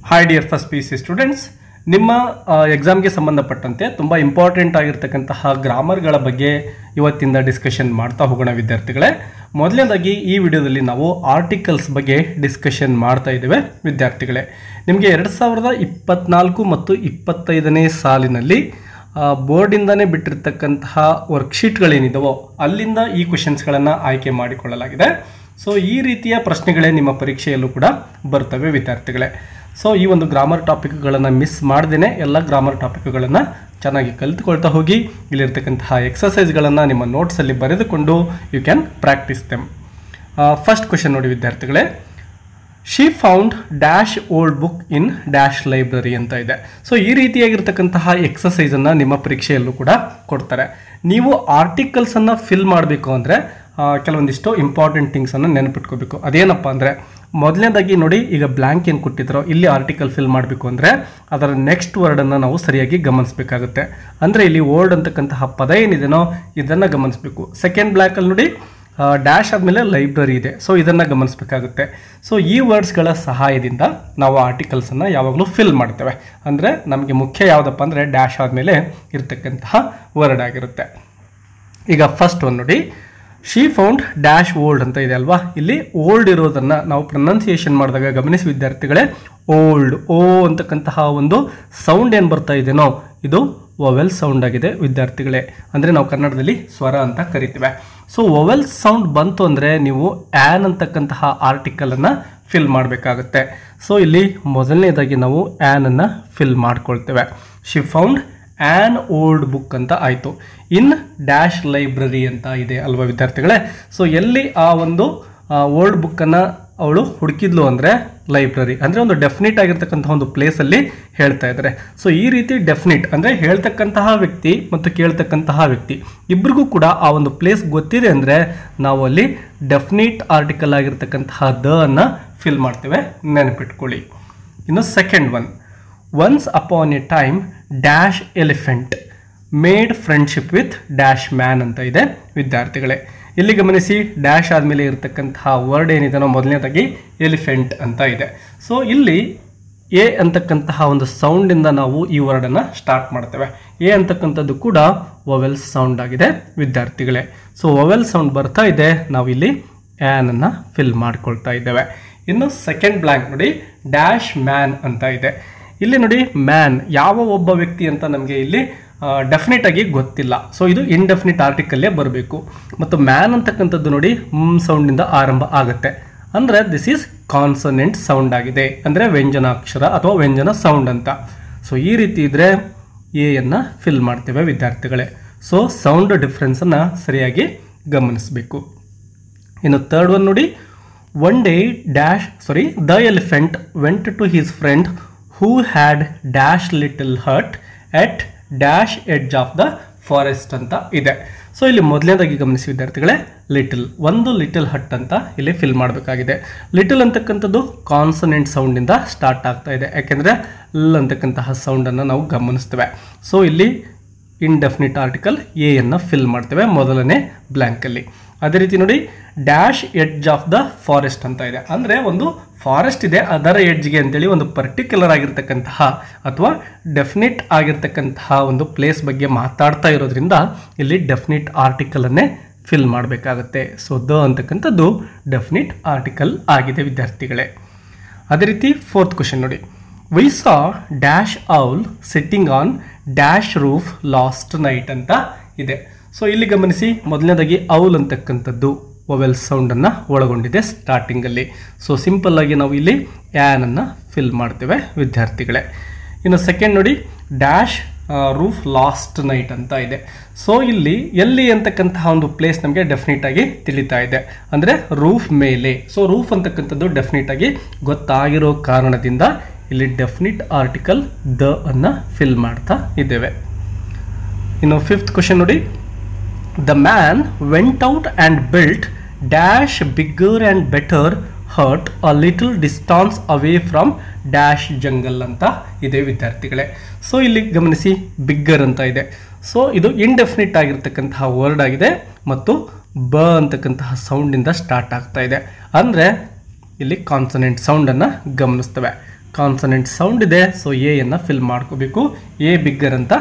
Hi dear first P C students, ನಿಮ್ಮ ಎಕ್ಸಾಮ್ಗೆ ಸಂಬಂಧಪಟ್ಟಂತೆ ತುಂಬ ಇಂಪಾರ್ಟೆಂಟ್ ಆಗಿರ್ತಕ್ಕಂತಹ ಗ್ರಾಮರ್ಗಳ ಬಗ್ಗೆ ಇವತ್ತಿಂದ ಡಿಸ್ಕಷನ್ ಮಾಡ್ತಾ ಹೋಗೋಣ ವಿದ್ಯಾರ್ಥಿಗಳೇ. ಮೊದಲನೇದಾಗಿ ಈ ವಿಡಿಯೋದಲ್ಲಿ ನಾವು ಆರ್ಟಿಕಲ್ಸ್ ಬಗ್ಗೆ ಡಿಸ್ಕಷನ್ ಮಾಡ್ತಾ ಇದ್ದೇವೆ ವಿದ್ಯಾರ್ಥಿಗಳೇ. ನಿಮಗೆ 2024 ಮತ್ತು 25ನೇ ಸಾಲಿನಲ್ಲಿ ಬೋರ್ಡಿಂದನೇ ಬಿಟ್ಟಿರ್ತಕ್ಕಂತಹ ವರ್ಕ್ಶೀಟ್ಗಳೇನಿದಾವೋ ಅಲ್ಲಿಂದ ಈ ಕ್ವೆಶನ್ಸ್ಗಳನ್ನು ಆಯ್ಕೆ ಮಾಡಿಕೊಳ್ಳಲಾಗಿದೆ. ಸೊ ಈ ರೀತಿಯ ಪ್ರಶ್ನೆಗಳೇ ನಿಮ್ಮ ಪರೀಕ್ಷೆಯಲ್ಲೂ ಕೂಡ ಬರ್ತವೆ ವಿದ್ಯಾರ್ಥಿಗಳೇ. ಸೊ ಈ ಒಂದು ಗ್ರಾಮರ್ ಟಾಪಿಕ್ಗಳನ್ನು ಮಿಸ್ ಮಾಡ್ದೇನೆ ಎಲ್ಲ ಗ್ರಾಮರ್ ಟಾಪಿಕ್ಗಳನ್ನು ಚೆನ್ನಾಗಿ ಕಲಿತುಕೊಳ್ತಾ ಹೋಗಿ. ಇಲ್ಲಿರ್ತಕ್ಕಂತಹ ಎಕ್ಸಸೈಸ್ಗಳನ್ನು ನಿಮ್ಮ ನೋಟ್ಸಲ್ಲಿ ಬರೆದುಕೊಂಡು you can practice them. First question ನೋಡಿ ವಿದ್ಯಾರ್ಥಿಗಳೇ, she found dash old book in dash library ಅಂತ ಇದೆ. ಸೊ ಈ ರೀತಿಯಾಗಿರ್ತಕ್ಕಂತಹ ಎಕ್ಸಸೈಸನ್ನು ನಿಮ್ಮ ಪರೀಕ್ಷೆಯಲ್ಲೂ ಕೂಡ ಕೊಡ್ತಾರೆ. ನೀವು ಆರ್ಟಿಕಲ್ಸನ್ನು ಫಿಲ್ ಮಾಡಬೇಕು ಅಂದರೆ ಕೆಲವೊಂದಿಷ್ಟು ಇಂಪಾರ್ಟೆಂಟ್ ಥಿಂಗ್ಸನ್ನು ನೆನಪಿಟ್ಕೋಬೇಕು. ಅದೇನಪ್ಪ ಅಂದರೆ, ಮೊದಲನೇದಾಗಿ ನೋಡಿ, ಈಗ ಬ್ಲ್ಯಾಂಕ್ ಏನು ಕೊಟ್ಟಿದ್ರೋ ಇಲ್ಲಿ ಆರ್ಟಿಕಲ್ ಫಿಲ್ ಮಾಡಬೇಕು ಅಂದರೆ ಅದರ ನೆಕ್ಸ್ಟ್ ವರ್ಡನ್ನು ನಾವು ಸರಿಯಾಗಿ ಗಮನಿಸಬೇಕಾಗುತ್ತೆ. ಅಂದರೆ ಇಲ್ಲಿ ಓಲ್ಡ್ ಅಂತಕ್ಕಂತಹ ಪದ ಏನಿದೆನೋ ಇದನ್ನು ಗಮನಿಸಬೇಕು. ಸೆಕೆಂಡ್ ಬ್ಲ್ಯಾಂಕಲ್ಲಿ ನೋಡಿ ಡ್ಯಾಶ್ ಆದಮೇಲೆ ಲೈಬ್ರರಿ ಇದೆ, ಸೊ ಇದನ್ನು ಗಮನಿಸಬೇಕಾಗುತ್ತೆ. ಸೊ ಈ ವರ್ಡ್ಸ್ಗಳ ಸಹಾಯದಿಂದ ನಾವು ಆರ್ಟಿಕಲ್ಸನ್ನು ಯಾವಾಗಲೂ ಫಿಲ್ ಮಾಡ್ತೇವೆ. ಅಂದರೆ ನಮಗೆ ಮುಖ್ಯ ಯಾವುದಪ್ಪ ಅಂದರೆ ಡ್ಯಾಶ್ ಆದಮೇಲೆ ಇರ್ತಕ್ಕಂತಹ ವರ್ಡ್ ಆಗಿರುತ್ತೆ. ಈಗ ಫಸ್ಟ್ ಒಂದು ನೋಡಿ, ಶಿ ಫೌಂಡ್ ಡ್ಯಾಶ್ ಓಲ್ಡ್ ಅಂತ ಇದೆ ಅಲ್ವಾ. ಇಲ್ಲಿ ಓಲ್ಡ್ ಇರೋದನ್ನು ನಾವು ಪ್ರೊನೌನ್ಸಿಯೇಷನ್ ಮಾಡಿದಾಗ ಗಮನಿಸಿ ವಿದ್ಯಾರ್ಥಿಗಳೇ, ಓಲ್ಡ್ ಓ ಅಂತಕ್ಕಂತಹ ಒಂದು ಸೌಂಡ್ ಏನು ಬರ್ತಾ ಇದೆನೋ ಇದು ವೊವೆಲ್ ಸೌಂಡ್ ಆಗಿದೆ ವಿದ್ಯಾರ್ಥಿಗಳೇ. ಅಂದರೆ ನಾವು ಕನ್ನಡದಲ್ಲಿ ಸ್ವರ ಅಂತ ಕರಿತೀವಿ. ಸೊ ವೊವೆಲ್ ಸೌಂಡ್ ಬಂತು ಅಂದರೆ ನೀವು ಆ್ಯನ್ ಅಂತಕ್ಕಂತಹ ಆರ್ಟಿಕಲನ್ನು ಫಿಲ್ ಮಾಡಬೇಕಾಗುತ್ತೆ. ಸೊ ಇಲ್ಲಿ ಮೊದಲನೇದಾಗಿ ನಾವು ಆ್ಯನನ್ನು ಫಿಲ್ ಮಾಡ್ಕೊಳ್ತೇವೆ. She found an old book ಅಂತ ಆಯಿತು. ಇನ್ ಡ್ಯಾಶ್ ಲೈಬ್ರರಿ ಅಂತ ಇದೆ ಅಲ್ವಾ ವಿದ್ಯಾರ್ಥಿಗಳೇ. ಸೊ ಎಲ್ಲಿ ಆ ಒಂದು ಓಲ್ಡ್ ಬುಕ್ಕನ್ನು ಅವಳು ಹುಡುಕಿದ್ಲು ಅಂದರೆ ಲೈಬ್ರರಿ, ಅಂದರೆ ಒಂದು ಡೆಫಿನಿಟ್ ಆಗಿರ್ತಕ್ಕಂತಹ ಒಂದು ಪ್ಲೇಸಲ್ಲಿ ಹೇಳ್ತಾ ಇದ್ದಾರೆ. ಸೊ ಈ ರೀತಿ ಡೆಫಿನಿಟ್ ಅಂದರೆ ಹೇಳ್ತಕ್ಕಂತಹ ವ್ಯಕ್ತಿ ಮತ್ತು ಕೇಳ್ತಕ್ಕಂತಹ ವ್ಯಕ್ತಿ ಇಬ್ಬರಿಗೂ ಕೂಡ ಆ ಒಂದು ಪ್ಲೇಸ್ ಗೊತ್ತಿದೆ ಅಂದರೆ ನಾವು ಅಲ್ಲಿ ಡೆಫಿನಿಟ್ ಆರ್ಟಿಕಲ್ ಆಗಿರ್ತಕ್ಕಂತಹ ದ ಅನ್ನು ಫಿಲ್ ಮಾಡ್ತೇವೆ, ನೆನಪಿಟ್ಕೊಳ್ಳಿ. ಇನ್ನು second one, once upon A time dash elephant made friendship with dash man ಅಂತ ಇದೆ ವಿದ್ಯಾರ್ಥಿಗಳೇ. ಇಲ್ಲಿ ಗಮನಿಸಿ, ಡ್ಯಾಶ್ ಆದಮೇಲೆ ಇರತಕ್ಕಂತಹ ವರ್ಡ್ ಏನಿದೆ ಮೊದಲನೇದಾಗಿ ಎಲಿಫೆಂಟ್ ಅಂತ ಇದೆ. ಸೊ ಇಲ್ಲಿ ಎ ಅಂತಕ್ಕಂತಹ ಒಂದು ಸೌಂಡಿಂದ ನಾವು ಈ ವರ್ಡನ್ನು ಸ್ಟಾರ್ಟ್ ಮಾಡ್ತೇವೆ. ಎ ಅಂತಕ್ಕಂಥದ್ದು ಕೂಡ ವೊವೆಲ್ ಸೌಂಡ್ ಆಗಿದೆ ವಿದ್ಯಾರ್ಥಿಗಳೇ. ಸೊ ವೊವೆಲ್ ಸೌಂಡ್ ಬರ್ತಾ ಇದೆ, ನಾವು ಇಲ್ಲಿ ಆ್ಯನನ್ನು ಫಿಲ್ ಮಾಡ್ಕೊಳ್ತಾ ಇದ್ದೇವೆ. ಇನ್ನು ಸೆಕೆಂಡ್ ಬ್ಲ್ಯಾಂಕ್ ನೋಡಿ, ಡ್ಯಾಶ್ ಮ್ಯಾನ್ ಅಂತ ಇದೆ. ಇಲ್ಲಿ ನೋಡಿ ಮ್ಯಾನ್ ಯಾವ ಒಬ್ಬ ವ್ಯಕ್ತಿ ಅಂತ ನಮಗೆ ಇಲ್ಲಿ ಡೆಫಿನೆಟ್ ಆಗಿ ಗೊತ್ತಿಲ್ಲ. ಸೊ ಇದು ಇಂಡೆಫಿನಿಟ್ ಆರ್ಟಿಕಲ್ಲೇ ಬರಬೇಕು. ಮತ್ತು ಮ್ಯಾನ್ ಅಂತಕ್ಕಂಥದ್ದು ನೋಡಿ ಸೌಂಡಿಂದ ಆರಂಭ ಆಗುತ್ತೆ. ಅಂದರೆ ದಿಸ್ ಈಸ್ ಕಾನ್ಸನೆಂಟ್ ಸೌಂಡ್ ಆಗಿದೆ, ಅಂದರೆ ವ್ಯಂಜನಾಕ್ಷರ ಅಥವಾ ವ್ಯಂಜನ ಸೌಂಡ್ ಅಂತ. ಸೊ ಈ ರೀತಿ ಇದ್ದರೆ ಎಯನ್ನು ಫಿಲ್ ಮಾಡ್ತೇವೆ ವಿದ್ಯಾರ್ಥಿಗಳೇ. ಸೊ ಸೌಂಡ್ ಡಿಫ್ರೆನ್ಸನ್ನು ಸರಿಯಾಗಿ ಗಮನಿಸಬೇಕು. ಇನ್ನು ಥರ್ಡ್ ಒನ್ ನೋಡಿ, one day the elephant went to his friend who had dash little hut at dash edge of the forest ಅಂತ ಇದೆ. ಸೊ ಇಲ್ಲಿ ಮೊದಲನೇದಾಗಿ ಗಮನಿಸಿ ವಿದ್ಯಾರ್ಥಿಗಳೇ, ಲಿಟಲ್ ಒಂದು ಲಿಟಲ್ ಹಟ್ ಅಂತ ಇಲ್ಲಿ ಫಿಲ್ ಮಾಡಬೇಕಾಗಿದೆ. ಲಿಟಲ್ ಅಂತಕ್ಕಂಥದ್ದು ಕಾನ್ಸನೆಂಟ್ ಸೌಂಡಿಂದ ಸ್ಟಾರ್ಟ್ ಆಗ್ತಾ ಇದೆ, ಯಾಕೆಂದರೆ ಲ್ ಅಂತಕ್ಕಂತಹ ಸೌಂಡನ್ನು ನಾವು ಗಮನಿಸ್ತೇವೆ. ಸೊ ಇಲ್ಲಿ ಇಂಡೆಫಿನಿಟ್ ಆರ್ಟಿಕಲ್ ಎಯನ್ನು ಫಿಲ್ ಮಾಡ್ತೇವೆ ಮೊದಲನೇ ಬ್ಲ್ಯಾಂಕಲ್ಲಿ. ಅದೇ ರೀತಿ ನೋಡಿ, dash edge of the forest ಅಂತ ಇದೆ. ಅಂದರೆ ಒಂದು ಫಾರೆಸ್ಟ್ ಇದೆ, ಅದರ ಎಡ್ಜ್ಗೆ ಅಂತೇಳಿ ಒಂದು ಪರ್ಟಿಕ್ಯುಲರ್ ಆಗಿರ್ತಕ್ಕಂತಹ ಅಥವಾ ಡೆಫಿನಿಟ್ ಆಗಿರ್ತಕ್ಕಂತಹ ಒಂದು ಪ್ಲೇಸ್ ಬಗ್ಗೆ ಮಾತಾಡ್ತಾ ಇರೋದ್ರಿಂದ ಇಲ್ಲಿ ಡೆಫಿನಿಟ್ ಆರ್ಟಿಕಲನ್ನೇ ಫಿಲ್ ಮಾಡಬೇಕಾಗತ್ತೆ. ಸೊ ದ ಅಂತಕ್ಕಂಥದ್ದು ಡೆಫಿನಿಟ್ ಆರ್ಟಿಕಲ್ ಆಗಿದೆ ವಿದ್ಯಾರ್ಥಿಗಳೇ. ಅದೇ ರೀತಿ ಫೋರ್ತ್ ಕ್ವೆಶನ್ ನೋಡಿ, we saw dash owl sitting on dash roof last night ಅಂತ ಇದೆ. ಸೊ ಇಲ್ಲಿ ಗಮನಿಸಿ, ಮೊದಲನೇದಾಗಿ ಔಲ್ ಅಂತಕ್ಕಂಥದ್ದು ವೊವೆಲ್ ಸೌಂಡನ್ನು ಒಳಗೊಂಡಿದೆ ಸ್ಟಾರ್ಟಿಂಗಲ್ಲಿ. ಸೊ ಸಿಂಪಲ್ಲಾಗಿ ನಾವು ಇಲ್ಲಿ ಆ್ಯನನ್ನು ಫಿಲ್ ಮಾಡ್ತೇವೆ ವಿದ್ಯಾರ್ಥಿಗಳೇ. ಇನ್ನು ಸೆಕೆಂಡ್ ನೋಡಿ, ಡ್ಯಾಶ್ ರೂಫ್ ಲಾಸ್ಟ್ ನೈಟ್ ಅಂತ ಇದೆ. ಸೊ ಇಲ್ಲಿ ಎಲ್ಲಿ ಅಂತಕ್ಕಂತಹ ಒಂದು ಪ್ಲೇಸ್ ನಮಗೆ ಡೆಫಿನಿಟ್ ಆಗಿ ತಿಳಿತಾ ಇದೆ, ಅಂದರೆ ರೂಫ್ ಮೇಲೆ. ಸೊ ರೂಫ್ ಅಂತಕ್ಕಂಥದ್ದು ಡೆಫಿನಿಟ್ ಆಗಿ ಗೊತ್ತಾಗಿರೋ ಕಾರಣದಿಂದ ಇಲ್ಲಿ ಡೆಫಿನಿಟ್ ಆರ್ಟಿಕಲ್ ದ ಅನ್ನು ಫಿಲ್ ಮಾಡ್ತಾ ಇದ್ದೇವೆ. ಇನ್ನು ಫಿಫ್ತ್ ಕ್ವೆಶನ್ ನೋಡಿ, the man went out and built dash bigger and better hut a little distance away from dash jungle ಅಂತ ಇದೆ ವಿದ್ಯಾರ್ಥಿಗಳೇ. ಸೊ ಇಲ್ಲಿ ಗಮನಿಸಿ, ಬಿಗ್ಗರ್ ಅಂತ ಇದೆ. ಸೊ ಇದು ಇಂಡೆಫಿನಿಟ್ ಆಗಿರ್ತಕ್ಕಂತಹ ವರ್ಡ್ ಆಗಿದೆ ಮತ್ತು ಬ ಅಂತಕ್ಕಂತಹ ಸೌಂಡಿಂದ ಸ್ಟಾರ್ಟ್ ಆಗ್ತಾ ಇದೆ. ಅಂದರೆ ಇಲ್ಲಿ ಕಾನ್ಸನೆಂಟ್ ಸೌಂಡನ್ನು ಗಮನಿಸ್ತೇವೆ. ಕಾನ್ಸನೆಂಟ್ ಸೌಂಡ್ ಇದೆ, ಸೊ ಎಯನ್ನು ಫಿಲ್ ಮಾಡ್ಕೋಬೇಕು. ಎ ಬಿಗ್ಗರ್ ಅಂತ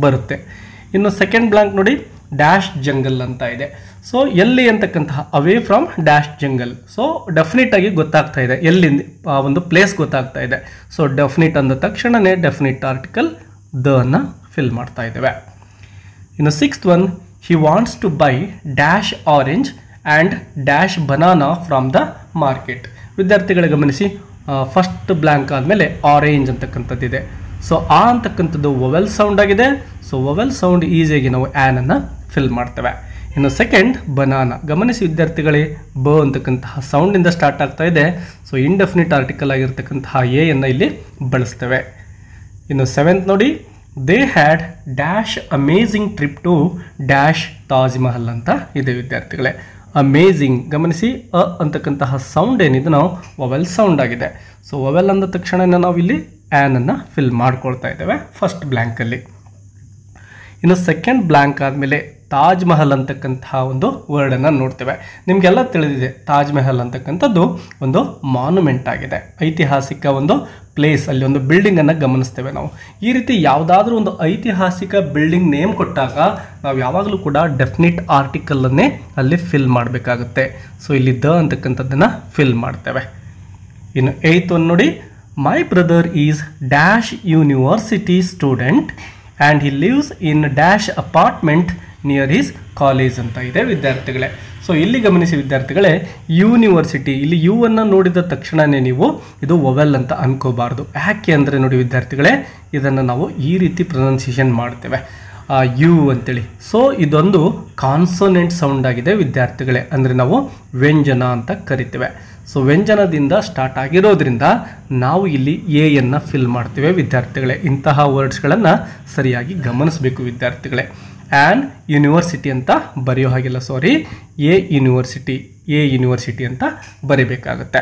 ಬರುತ್ತೆ. ಇನ್ನು ಸೆಕೆಂಡ್ ಬ್ಲಾಂಕ್ ನೋಡಿ, ಡ್ಯಾಶ್ ಜಂಗಲ್ ಅಂತ ಇದೆ. ಸೊ ಎಲ್ಲಿ ಅಂತಕ್ಕಂತಹ ಅವೇ from dash jungle. So definite ಆಗಿ ಗೊತ್ತಾಗ್ತಾ ಇದೆ, ಎಲ್ಲಿಂದ ಒಂದು ಪ್ಲೇಸ್ ಗೊತ್ತಾಗ್ತಾ ಇದೆ. ಸೊ ಡೆಫಿನಿಟ್ ಅಂದ ತಕ್ಷಣನೇ ಡೆಫಿನಿಟ್ ಆರ್ಟಿಕಲ್ ದ ಅನ್ನು ಫಿಲ್ ಮಾಡ್ತಾ ಇದ್ದೇವೆ. ಇನ್ನು sixth one, he wants to buy dash orange and dash banana from the market. ವಿದ್ಯಾರ್ಥಿಗಳ ಗಮನಿಸಿ, ಫಸ್ಟ್ ಬ್ಲ್ಯಾಂಕ್ ಆದಮೇಲೆ ಆರೆಂಜ್ ಅಂತಕ್ಕಂಥದ್ದಿದೆ. ಸೊ ಆ ಅಂತಕ್ಕಂಥದ್ದು ವೊವೆಲ್ ಸೌಂಡ್ ಆಗಿದೆ. ಸೊ ವೊವೆಲ್ ಸೌಂಡ್ ಈಸಿಯಾಗಿ ನಾವು ಆ್ಯನನ್ನು ಫಿಲ್ ಮಾಡ್ತೇವೆ. ಇನ್ನು ಸೆಕೆಂಡ್ ಬನಾನಾ, ಗಮನಿಸಿ ವಿದ್ಯಾರ್ಥಿಗಳೇ, ಬ ಅಂತಕ್ಕಂತಹ ಸೌಂಡಿಂದ ಸ್ಟಾರ್ಟ್ ಆಗ್ತಾ ಇದೆ. ಸೊ ಇಂಡೆಫಿನಿಟ್ ಆರ್ಟಿಕಲ್ ಆಗಿರ್ತಕ್ಕಂತಹ ಎಯನ್ನು ಇಲ್ಲಿ ಬಳಸ್ತೇವೆ. ಇನ್ನು ಸೆವೆಂತ್ ನೋಡಿ, they had dash amazing trip to dash Taj Mahal ಅಂತ ಇದೆ ವಿದ್ಯಾರ್ಥಿಗಳೇ. ಅಮೇಝಿಂಗ್, ಗಮನಿಸಿ ಅ ಅಂತಕ್ಕಂತಹ ಸೌಂಡ್ ಏನಿದೆ ನಾವು ವೊವೆಲ್ ಸೌಂಡ್ ಆಗಿದೆ. ಸೊ ವೊವೆಲ್ ಅಂದ ತಕ್ಷಣ ನಾವು ಇಲ್ಲಿ ಆ್ಯನನ್ನು ಫಿಲ್ ಮಾಡ್ಕೊಳ್ತಾ ಇದ್ದೇವೆ ಫಸ್ಟ್ ಬ್ಲ್ಯಾಂಕಲ್ಲಿ. ಇನ್ನು ಸೆಕೆಂಡ್ ಬ್ಲ್ಯಾಂಕ್ ಆದಮೇಲೆ ತಾಜ್ ಮಹಲ್ ಅಂತಕ್ಕಂತಹ ಒಂದು ವರ್ಡನ್ನು ನೋಡ್ತೇವೆ. ನಿಮಗೆಲ್ಲ ತಿಳಿದಿದೆ, ತಾಜ್ ಮಹಲ್ ಅಂತಕ್ಕಂಥದ್ದು ಒಂದು ಮಾನ್ಯುಮೆಂಟ್ ಆಗಿದೆ, ಐತಿಹಾಸಿಕ ಒಂದು ಪ್ಲೇಸ್. ಅಲ್ಲಿ ಒಂದು ಬಿಲ್ಡಿಂಗನ್ನು ಗಮನಿಸ್ತೇವೆ ನಾವು. ಈ ರೀತಿ ಯಾವುದಾದ್ರೂ ಒಂದು ಐತಿಹಾಸಿಕ ಬಿಲ್ಡಿಂಗ್ ನೇಮ್ ಕೊಟ್ಟಾಗ ನಾವು ಯಾವಾಗಲೂ ಕೂಡ ಡೆಫಿನಿಟ್ ಆರ್ಟಿಕಲನ್ನೇ ಅಲ್ಲಿ ಫಿಲ್ ಮಾಡಬೇಕಾಗುತ್ತೆ. ಸೊ ಇಲ್ಲಿ ದ ಅಂತಕ್ಕಂಥದ್ದನ್ನು ಫಿಲ್ ಮಾಡ್ತೇವೆ. ಇನ್ನು ಏಯ್ತ್ ಒಂದು ನೋಡಿ, my brother is dash university student and he lives in dash apartment near his college ಅಂತ ಇದೆ ವಿದ್ಯಾರ್ಥಿಗಳೇ. ಸೊ ಇಲ್ಲಿ ಗಮನಿಸಿ ವಿದ್ಯಾರ್ಥಿಗಳೇ, ಯೂನಿವರ್ಸಿಟಿ, ಇಲ್ಲಿ ಯು ಅನ್ನು ನೋಡಿದ ತಕ್ಷಣವೇ ನೀವು ಇದು ವೊವೆಲ್ ಅಂತ ಅನ್ಕೋಬಾರ್ದು. ಯಾಕೆ ಅಂದರೆ ನೋಡಿ ವಿದ್ಯಾರ್ಥಿಗಳೇ, ಇದನ್ನು ನಾವು ಈ ರೀತಿ ಪ್ರೊನೌನ್ಸಿಯೇಷನ್ ಮಾಡ್ತೇವೆ, ಯು ಅಂತೇಳಿ. ಸೊ ಇದೊಂದು ಕಾನ್ಸೋನೆಂಟ್ ಸೌಂಡ್ ಆಗಿದೆ ವಿದ್ಯಾರ್ಥಿಗಳೇ, ಅಂದರೆ ನಾವು ವ್ಯಂಜನ ಅಂತ ಕರಿತೇವೆ. ಸೊ ವ್ಯಂಜನದಿಂದ ಸ್ಟಾರ್ಟ್ ಆಗಿರೋದ್ರಿಂದ ನಾವು ಇಲ್ಲಿ ಎಯನ್ನು ಫಿಲ್ ಮಾಡ್ತೇವೆ ವಿದ್ಯಾರ್ಥಿಗಳೇ. ಇಂತಹ ವರ್ಡ್ಸ್ಗಳನ್ನು ಸರಿಯಾಗಿ ಗಮನಿಸಬೇಕು ವಿದ್ಯಾರ್ಥಿಗಳೇ. ಆ್ಯನ್ ಯೂನಿವರ್ಸಿಟಿ ಅಂತ ಬರೆಯೋ ಹಾಗಿಲ್ಲ, ಸಾರಿ, ಎ ಯೂನಿವರ್ಸಿಟಿ ಅಂತ ಬರೀಬೇಕಾಗುತ್ತೆ.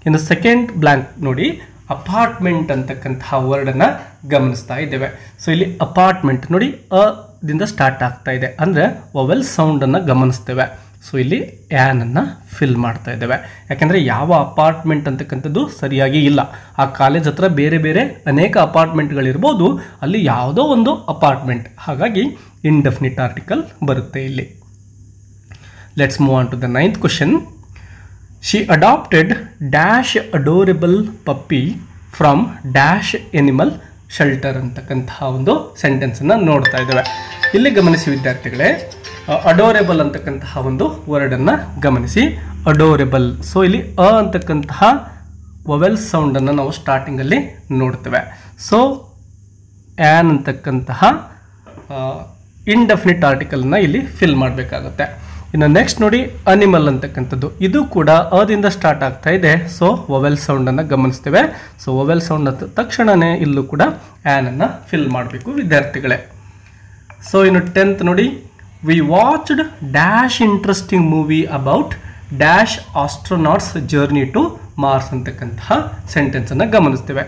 ಇನ್ನು ಸೆಕೆಂಡ್ ಬ್ಲ್ಯಾಂಕ್ ನೋಡಿ, ಅಪಾರ್ಟ್ಮೆಂಟ್ ಅಂತಕ್ಕಂತಹ ವರ್ಡನ್ನು ಗಮನಿಸ್ತಾ ಇದ್ದೇವೆ. ಸೊ ಇಲ್ಲಿ ಅಪಾರ್ಟ್ಮೆಂಟ್ ನೋಡಿ ಅ ದಿಂದ ಸ್ಟಾರ್ಟ್ ಆಗ್ತಾ ಇದೆ, ಅಂದರೆ ವೊವೆಲ್ ಸೌಂಡನ್ನು ಗಮನಿಸ್ತೇವೆ. ಸೊ ಇಲ್ಲಿ ಆ್ಯನನ್ನು ಫಿಲ್ ಮಾಡ್ತಾ ಇದ್ದೇವೆ. ಯಾಕೆಂದರೆ ಯಾವ ಅಪಾರ್ಟ್ಮೆಂಟ್ ಅಂತಕ್ಕಂಥದ್ದು ಸರಿಯಾಗಿ ಇಲ್ಲ. ಆ ಕಾಲೇಜ್ ಹತ್ರ ಬೇರೆ ಬೇರೆ ಅನೇಕ ಅಪಾರ್ಟ್ಮೆಂಟ್ಗಳಿರ್ಬೋದು, ಅಲ್ಲಿ ಯಾವುದೋ ಒಂದು ಅಪಾರ್ಟ್ಮೆಂಟ್, ಹಾಗಾಗಿ ಇಂಡೆಫಿನಿಟ್ ಆರ್ಟಿಕಲ್ ಬರುತ್ತೆ ಇಲ್ಲಿ. Let's move on to the 9th question. She adopted dash adorable puppy from dash animal shelter ಅಂತಕ್ಕಂತಹ ಒಂದು ಸೆಂಟೆನ್ಸನ್ನು ನೋಡ್ತಾ ಇದ್ದೇವೆ. ಇಲ್ಲಿ ಗಮನಿಸಿ ವಿದ್ಯಾರ್ಥಿಗಳೇ, ಅಡೋರೆಬಲ್ ಅಂತಕ್ಕಂತಹ ಒಂದು ವರ್ಡನ್ನು ಗಮನಿಸಿ. ಅಡೋರೆಬಲ್, ಸೊ ಇಲ್ಲಿ ಅ ಅಂತಕ್ಕಂತಹ ವೊವೆಲ್ ಸೌಂಡನ್ನು ನಾವು ಸ್ಟಾರ್ಟಿಂಗಲ್ಲಿ ನೋಡ್ತೇವೆ. ಸೊ ಆ್ಯನ್ ಅಂತಕ್ಕಂತಹ ಇಂಡೆಫಿನಿಟ್ ಆರ್ಟಿಕಲ್ನ ಇಲ್ಲಿ ಫಿಲ್ ಮಾಡಬೇಕಾಗುತ್ತೆ. ಇನ್ನು ನೆಕ್ಸ್ಟ್ ನೋಡಿ, ಅನಿಮಲ್ ಅಂತಕ್ಕಂಥದ್ದು, ಇದು ಕೂಡ ಅದಿಂದ ಸ್ಟಾರ್ಟ್ ಆಗ್ತಾ ಇದೆ. ಸೊ ವೊವೆಲ್ ಸೌಂಡನ್ನು ಗಮನಿಸ್ತೇವೆ. ಸೊ ವೊವೆಲ್ ಸೌಂಡ್ ಅಂತ ತಕ್ಷಣವೇ ಇಲ್ಲೂ ಕೂಡ ಆ್ಯನನ್ನು ಫಿಲ್ ಮಾಡಬೇಕು ವಿದ್ಯಾರ್ಥಿಗಳೇ. ಸೊ ಇನ್ನು 10th ನೋಡಿ, we watched dash interesting movie about dash astronauts journey to Mars ಅಂತಕ್ಕಂತಹ ಸೆಂಟೆನ್ಸನ್ನು ಗಮನಿಸ್ತೇವೆ.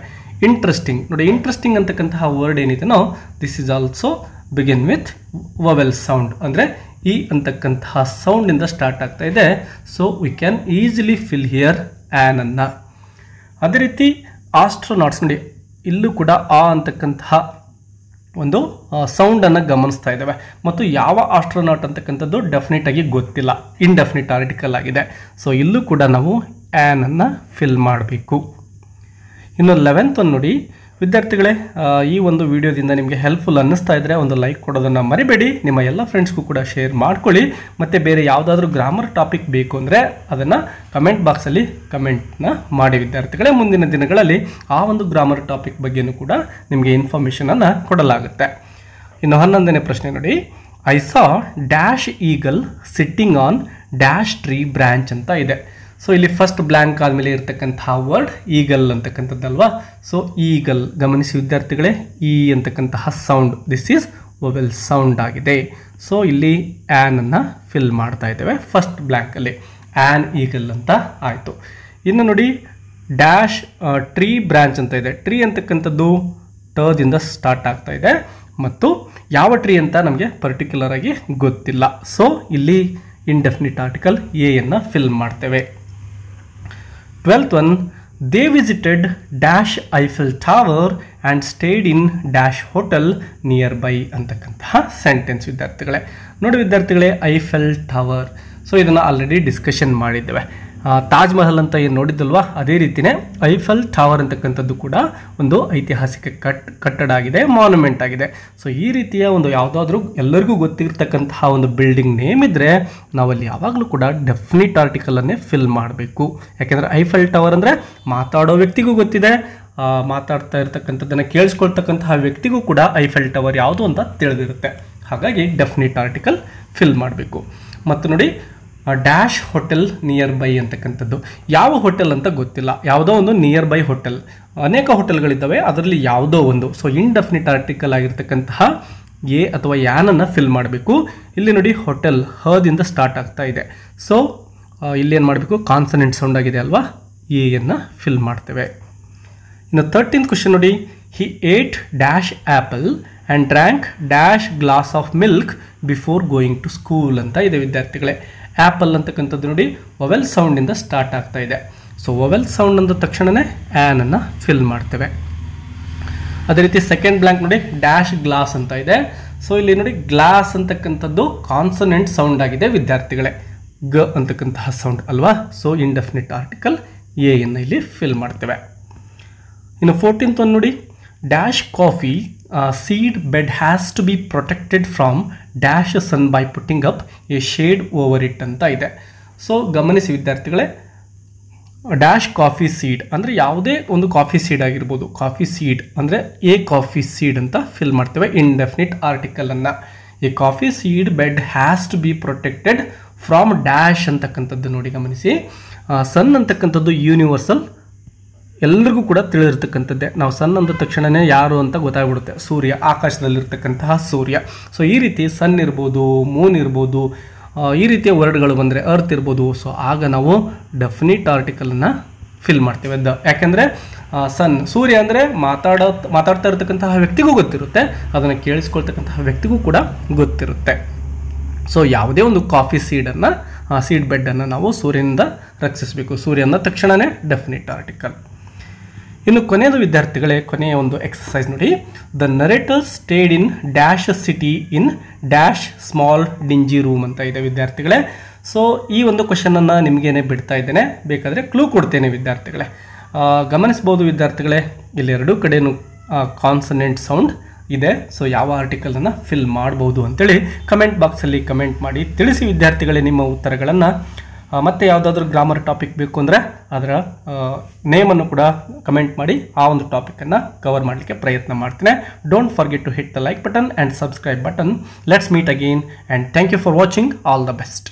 ಇಂಟ್ರೆಸ್ಟಿಂಗ್ ನೋಡಿ, ಇಂಟ್ರೆಸ್ಟಿಂಗ್ ಅಂತಕ್ಕಂತಹ ವರ್ಡ್ ಏನಿದೆ ನಾವು, this is also begin with vowel sound, ಅಂದರೆ ಈ ಅಂತಕ್ಕಂತಹ ಸೌಂಡಿಂದ ಸ್ಟಾರ್ಟ್ ಆಗ್ತಾ ಇದೆ. So we can easily fill here ಆ್ಯನನ್ನು. ಅದೇ ರೀತಿ ಆಸ್ಟ್ರೋನಾಟ್ಸ್ ನೋಡಿ, ಇಲ್ಲೂ ಕೂಡ ಆ ಅಂತಕ್ಕಂತಹ ಒಂದು ಸೌಂಡನ್ನು ಗಮನಿಸ್ತಾ ಇದ್ದೇವೆ. ಮತ್ತು ಯಾವ ಆಸ್ಟ್ರೋನಾಟ್ ಅಂತಕ್ಕಂಥದ್ದು ಡೆಫಿನೆಟ್ ಆಗಿ ಗೊತ್ತಿಲ್ಲ, ಇಂಡೆಫಿನಿಟ್ ಆರ್ಟಿಕಲ್ ಆಗಿದೆ. ಸೊ ಇಲ್ಲೂ ಕೂಡ ನಾವು ಆ್ಯನನ್ನು ಫಿಲ್ ಮಾಡಬೇಕು. ಇನ್ನು 11th ಒಂದು ನೋಡಿ ವಿದ್ಯಾರ್ಥಿಗಳೇ, ಈ ಒಂದು ವಿಡಿಯೋದಿಂದ ನಿಮಗೆ ಹೆಲ್ಪ್ಫುಲ್ ಅನ್ನಿಸ್ತಾ ಇದ್ದರೆ ಒಂದು ಲೈಕ್ ಕೊಡೋದನ್ನು ಮರಿಬೇಡಿ. ನಿಮ್ಮ ಎಲ್ಲ ಫ್ರೆಂಡ್ಸ್ಗೂ ಕೂಡ ಶೇರ್ ಮಾಡ್ಕೊಳ್ಳಿ. ಮತ್ತು ಬೇರೆ ಯಾವುದಾದ್ರೂ ಗ್ರಾಮರ್ ಟಾಪಿಕ್ ಬೇಕು ಅಂದರೆ ಅದನ್ನು ಕಮೆಂಟ್ ಬಾಕ್ಸಲ್ಲಿ ಕಮೆಂಟ್ನ ಮಾಡಿ ವಿದ್ಯಾರ್ಥಿಗಳೇ. ಮುಂದಿನ ದಿನಗಳಲ್ಲಿ ಆ ಒಂದು ಗ್ರಾಮರ್ ಟಾಪಿಕ್ ಬಗ್ಗೆಯೂ ಕೂಡ ನಿಮಗೆ ಇನ್ಫಾರ್ಮೇಷನನ್ನು ಕೊಡಲಾಗುತ್ತೆ. ಇನ್ನು 11ನೇ ಪ್ರಶ್ನೆ ನೋಡಿ, I saw dash eagle sitting on dash tree branch ಅಂತ ಇದೆ. ಸೊ ಇಲ್ಲಿ ಫಸ್ಟ್ ಬ್ಲ್ಯಾಂಕ್ ಆದಮೇಲೆ ಇರ್ತಕ್ಕಂತಹ ವರ್ಡ್ ಈಗಲ್ ಅಂತಕ್ಕಂಥದ್ದಲ್ವಾ. ಸೊ ಈಗಲ್ ಗಮನಿಸಿ ವಿದ್ಯಾರ್ಥಿಗಳೇ, ಈ ಅಂತಕ್ಕಂತಹ sound, this is vowel sound ಆಗಿದೆ. ಸೊ ಇಲ್ಲಿ ಆ್ಯನನ್ನು ಫಿಲ್ ಮಾಡ್ತಾ ಇದ್ದೇವೆ ಫಸ್ಟ್ ಬ್ಲ್ಯಾಂಕಲ್ಲಿ, ಆ್ಯನ್ ಈಗಲ್ ಅಂತ ಆಯಿತು. ಇನ್ನು ನೋಡಿ, ಡ್ಯಾಶ್ ಟ್ರೀ ಬ್ರ್ಯಾಂಚ್ ಅಂತ ಇದೆ. ಟ್ರೀ ಅಂತಕ್ಕಂಥದ್ದು ಟದಿಂದ ಸ್ಟಾರ್ಟ್ ಆಗ್ತಾ ಇದೆ ಮತ್ತು ಯಾವ ಟ್ರೀ ಅಂತ ನಮಗೆ ಪರ್ಟಿಕ್ಯುಲರ್ ಆಗಿ ಗೊತ್ತಿಲ್ಲ. ಸೊ ಇಲ್ಲಿ ಇಂಡೆಫಿನಿಟ್ ಆರ್ಟಿಕಲ್ ಎಯನ್ನು ಫಿಲ್ ಮಾಡ್ತೇವೆ. 12th one, they visited dash Eiffel tower and stayed in dash hotel near by ಅಂತಕ್ಕಂತಹ ಸೆಂಟೆನ್ಸ್ ವಿದ್ಯಾರ್ಥಿಗಳೇ. ನೋಡಿ ವಿದ್ಯಾರ್ಥಿಗಳೇ, ಐಫೆಲ್ ಟವರ್, ಸೊ ಇದನ್ನು ಆಲ್ರೆಡಿ ಡಿಸ್ಕಷನ್ ಮಾಡಿದ್ದೇವೆ. ತಾಜ್ ಮಹಲ್ ಅಂತ ಏನು ನೋಡಿದ್ದಲ್ವಾ, ಅದೇ ರೀತಿಯೇ ಐಫೆಲ್ ಟವರ್ ಅಂತಕ್ಕಂಥದ್ದು ಕೂಡ ಒಂದು ಐತಿಹಾಸಿಕ ಕಟ್ಟಡ ಆಗಿದೆ, ಮಾನ್ಯುಮೆಂಟ್ ಆಗಿದೆ. ಸೊ ಈ ರೀತಿಯ ಒಂದು ಯಾವುದಾದ್ರೂ ಎಲ್ಲರಿಗೂ ಗೊತ್ತಿರ್ತಕ್ಕಂತಹ ಒಂದು ಬಿಲ್ಡಿಂಗ್ ನೇಮ್ ಇದ್ದರೆ ನಾವಲ್ಲಿ ಯಾವಾಗಲೂ ಕೂಡ ಡೆಫಿನಿಟ್ ಆರ್ಟಿಕಲನ್ನೇ ಫಿಲ್ ಮಾಡಬೇಕು. ಯಾಕೆಂದರೆ ಐಫೆಲ್ ಟವರ್ ಅಂದರೆ ಮಾತಾಡೋ ವ್ಯಕ್ತಿಗೂ ಗೊತ್ತಿದೆ, ಮಾತಾಡ್ತಾ ಇರ್ತಕ್ಕಂಥದ್ದನ್ನು ಕೇಳಿಸ್ಕೊಳ್ತಕ್ಕಂತಹ ವ್ಯಕ್ತಿಗೂ ಕೂಡ ಐಫೆಲ್ ಟವರ್ ಯಾವುದು ಅಂತ ತಿಳಿದಿರುತ್ತೆ. ಹಾಗಾಗಿ ಡೆಫಿನಿಟ್ ಆರ್ಟಿಕಲ್ ಫಿಲ್ ಮಾಡಬೇಕು. ಮತ್ತು ನೋಡಿ, ಡ್ಯಾಶ್ ಹೋಟೆಲ್ ನಿಯರ್ ಬೈ ಅಂತಕ್ಕಂಥದ್ದು ಯಾವ ಹೋಟೆಲ್ ಅಂತ ಗೊತ್ತಿಲ್ಲ, ಯಾವುದೋ ಒಂದು ನಿಯರ್ ಬೈ ಹೋಟೆಲ್, ಅನೇಕ ಹೋಟೆಲ್ಗಳಿದ್ದಾವೆ, ಅದರಲ್ಲಿ ಯಾವುದೋ ಒಂದು. ಸೊ ಇನ್ಡೆಫಿನಿಟ್ ಆರ್ಟಿಕಲ್ ಆಗಿರ್ತಕ್ಕಂತಹ ಎ ಅಥವಾ ಯಾನನ್ನು ಫಿಲ್ ಮಾಡಬೇಕು. ಇಲ್ಲಿ ನೋಡಿ, ಹೋಟೆಲ್ ಹದಿಂದ ಸ್ಟಾರ್ಟ್ ಆಗ್ತಾ ಇದೆ. ಸೊ ಇಲ್ಲಿ ಏನು ಮಾಡಬೇಕು, ಕಾನ್ಸನೆಂಟ್ ಸೌಂಡ್ ಆಗಿದೆ ಅಲ್ವಾ, ಎಯನ್ನು ಫಿಲ್ ಮಾಡ್ತೇವೆ. ಇನ್ನು 13th ಕ್ವಶನ್ ನೋಡಿ, he ate dash apple and drank dash glass of milk before going to school ಅಂತ ಇದೆ ವಿದ್ಯಾರ್ಥಿಗಳೇ. ಆ್ಯಪಲ್ ಅಂತಕ್ಕಂಥದ್ದು ನೋಡಿ ವೊವೆಲ್ ಸೌಂಡಿಂದ ಸ್ಟಾರ್ಟ್ ಆಗ್ತಾ ಇದೆ. ಸೊ ವೊವೆಲ್ ಸೌಂಡ್ ಅಂದ ತಕ್ಷಣವೇ ಆ್ಯನನ್ನು ಫಿಲ್ ಮಾಡ್ತೇವೆ. ಅದೇ ರೀತಿ ಸೆಕೆಂಡ್ ಬ್ಲ್ಯಾಂಕ್ ನೋಡಿ, ಡ್ಯಾಶ್ ಗ್ಲಾಸ್ ಅಂತ ಇದೆ. ಸೊ ಇಲ್ಲಿ ನೋಡಿ, ಗ್ಲಾಸ್ ಅಂತಕ್ಕಂಥದ್ದು ಕಾನ್ಸನೆಂಟ್ ಸೌಂಡ್ ಆಗಿದೆ ವಿದ್ಯಾರ್ಥಿಗಳೇ, ಗ ಅಂತಕ್ಕಂತಹ ಸೌಂಡ್ ಅಲ್ವಾ. ಸೊ ಇನ್ಡೆಫಿನಿಟ್ ಆರ್ಟಿಕಲ್ ಎಯನ್ನು ಇಲ್ಲಿ ಫಿಲ್ ಮಾಡ್ತೇವೆ. ಇನ್ನು 14th ಒಂದು ನೋಡಿ, dash coffee seed bed has to be protected from dash sun by putting up a shade over it ಅಂತ ಇದೆ. ಸೊ ಗಮನಿಸಿ ವಿದ್ಯಾರ್ಥಿಗಳೇ, ಡ್ಯಾಶ್ ಕಾಫಿ ಸೀಡ್ ಅಂದರೆ ಯಾವುದೇ ಒಂದು ಕಾಫಿ ಸೀಡ್ ಆಗಿರ್ಬೋದು. ಕಾಫಿ ಸೀಡ್ ಅಂದರೆ ಎ ಕಾಫಿ ಸೀಡ್ ಅಂತ ಫಿಲ್ ಮಾಡ್ತೇವೆ ಇನ್ಡೆಫಿನಿಟ್ ಆರ್ಟಿಕಲನ್ನು. ಈ coffee seed bed has to be protected from dash ಅಂತಕ್ಕಂಥದ್ದು ನೋಡಿ ಗಮನಿಸಿ. ಸನ್ ಅಂತಕ್ಕಂಥದ್ದು ಯೂನಿವರ್ಸಲ್, ಎಲ್ಲರಿಗೂ ಕೂಡ ತಿಳಿದಿರ್ತಕ್ಕಂಥದ್ದೇ. ನಾವು ಸನ್ ಅಂದ ತಕ್ಷಣವೇ ಯಾರು ಅಂತ ಗೊತ್ತಾಗ್ಬಿಡುತ್ತೆ, ಸೂರ್ಯ, ಆಕಾಶದಲ್ಲಿರ್ತಕ್ಕಂತಹ ಸೂರ್ಯ. ಸೊ ಈ ರೀತಿ ಸನ್ ಇರ್ಬೋದು, ಮೂನ್ ಇರ್ಬೋದು, ಈ ರೀತಿಯ ವರ್ಡ್ಗಳು ಬಂದರೆ ಅರ್ತ್ ಇರ್ಬೋದು. ಸೊ ಆಗ ನಾವು ಡೆಫಿನಿಟ್ ಆರ್ಟಿಕಲನ್ನು ಫಿಲ್ ಮಾಡ್ತೇವೆ ಯಾಕೆಂದರೆ ಸನ್, ಸೂರ್ಯ ಅಂದರೆ ಮಾತಾಡ್ತಾ ಇರ್ತಕ್ಕಂತಹ ವ್ಯಕ್ತಿಗೂ ಗೊತ್ತಿರುತ್ತೆ, ಅದನ್ನು ಕೇಳಿಸ್ಕೊಳ್ತಕ್ಕಂತಹ ವ್ಯಕ್ತಿಗೂ ಕೂಡ ಗೊತ್ತಿರುತ್ತೆ. ಸೊ ಯಾವುದೇ ಒಂದು ಕಾಫಿ ಸೀಡನ್ನು, ಸೀಡ್ ಬೆಡ್ಡನ್ನು ನಾವು ಸೂರ್ಯನಿಂದ ರಕ್ಷಿಸಬೇಕು. ಸೂರ್ಯ ಅಂದ ತಕ್ಷಣವೇ ಡೆಫಿನಿಟ್ ಆರ್ಟಿಕಲ್. ಇನ್ನು ಕೊನೆಯದು ವಿದ್ಯಾರ್ಥಿಗಳೇ, ಕೊನೆಯ ಒಂದು ಎಕ್ಸಸೈಸ್ ನೋಡಿ, the narrator stayed in dash city in dash small dingy room ಅಂತ ಇದೆ ವಿದ್ಯಾರ್ಥಿಗಳೇ. ಸೊ ಈ ಒಂದು ಕ್ವಶನನ್ನು ನಿಮಗೇನೆ ಬಿಡ್ತಾ ಇದ್ದೇನೆ, ಬೇಕಾದರೆ ಕ್ಲೂ ಕೊಡ್ತೇನೆ ವಿದ್ಯಾರ್ಥಿಗಳೇ. ಗಮನಿಸ್ಬೋದು ವಿದ್ಯಾರ್ಥಿಗಳೇ, ಇಲ್ಲಿ ಎರಡೂ ಕಡೆಯೂ ಕಾನ್ಸನೆಂಟ್ ಸೌಂಡ್ ಇದೆ. ಸೊ ಯಾವ ಆರ್ಟಿಕಲನ್ನು ಫಿಲ್ ಮಾಡ್ಬೋದು ಅಂತೇಳಿ ಕಮೆಂಟ್ ಬಾಕ್ಸಲ್ಲಿ ಕಮೆಂಟ್ ಮಾಡಿ ತಿಳಿಸಿ ವಿದ್ಯಾರ್ಥಿಗಳೇ ನಿಮ್ಮ ಉತ್ತರಗಳನ್ನು. ಮತ್ತೆ ಯಾವುದಾದ್ರೂ ಗ್ರಾಮರ್ ಟಾಪಿಕ್ ಬೇಕು ಅಂದರೆ ಅದರ ನೇಮನ್ನು ಕೂಡ ಕಮೆಂಟ್ ಮಾಡಿ ಆ ಒಂದು ಟಾಪಿಕನ್ನು ಕವರ್ ಮಾಡಲಿಕ್ಕೆ ಪ್ರಯತ್ನ ಮಾಡ್ತೇನೆ. Don't forget to hit the like button and subscribe button. Let's meet again and thank you for watching. All the best.